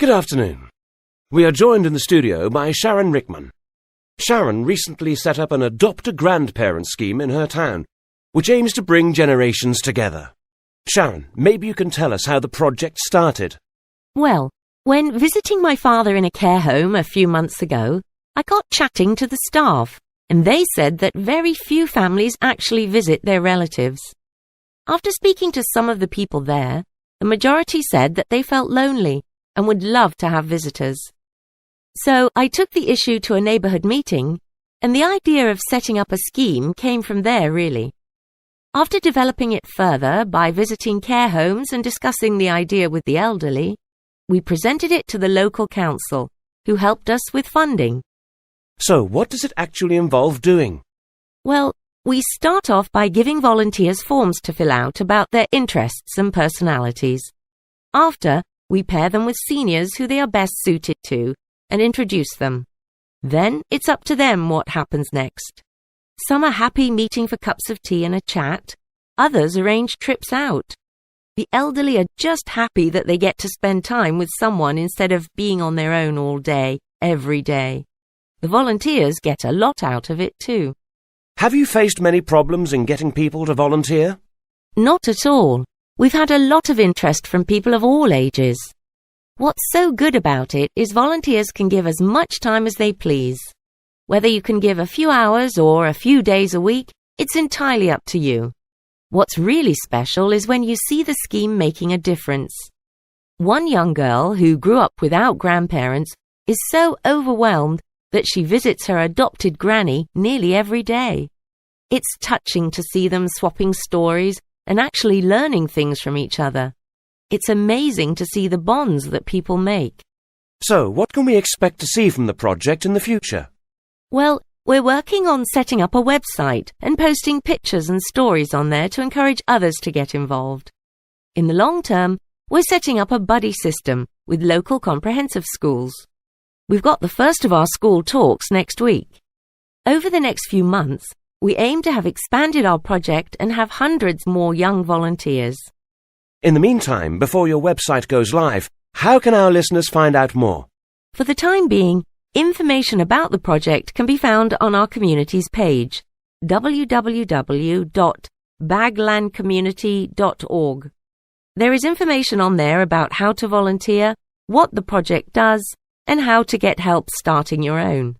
Good afternoon. We are joined in the studio by Sharon Rickman. Sharon recently set up an adopt-a-grandparent scheme in her town, which aims to bring generations together. Sharon, maybe you can tell us how the project started. Well, when visiting my father in a care home a few months ago, I got chatting to the staff, and they said that very few families actually visit their relatives. After speaking to some of the people there, the majority said that they felt lonely and would love to have visitors. So I took the issue to a neighbourhood meeting, and the idea of setting up a scheme came from there, really. After developing it further by visiting care homes and discussing the idea with the elderly, we presented it to the local council, who helped us with funding. So what does it actually involve doing? Well, we start off by giving volunteers forms to fill out about their interests and personalities. After, we pair them with seniors who they are best suited to and introduce them. Then it's up to them what happens next. Some are happy meeting for cups of tea and a chat. Others arrange trips out. The elderly are just happy that they get to spend time with someone instead of being on their own all day, every day. The volunteers get a lot out of it too. Have you faced many problems in getting people to volunteer? Not at all. We've had a lot of interest from people of all ages. What's so good about it is volunteers can give as much time as they please. Whether you can give a few hours or a few days a week, it's entirely up to you. What's really special is when you see the scheme making a difference. One young girl who grew up without grandparents is so overwhelmed that she visits her adopted granny nearly every day. It's touching to see them swapping stories and actually learning things from each other. It's amazing to see the bonds that people make. So, what can we expect to see from the project in the future? Well, we're working on setting up a website and posting pictures and stories on there to encourage others to get involved. In the long term, we're setting up a buddy system with local comprehensive schools. We've got the first of our school talks next week. Over the next few months, we aim to have expanded our project and have hundreds more young volunteers. In the meantime, before your website goes live, how can our listeners find out more? For the time being, information about the project can be found on our communities page, www.baglandcommunity.org. There is information on there about how to volunteer, what the project does, and how to get help starting your own.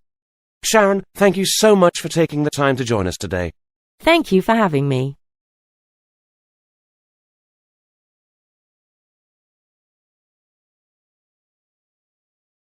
Sharon, thank you so much for taking the time to join us today. Thank you for having me.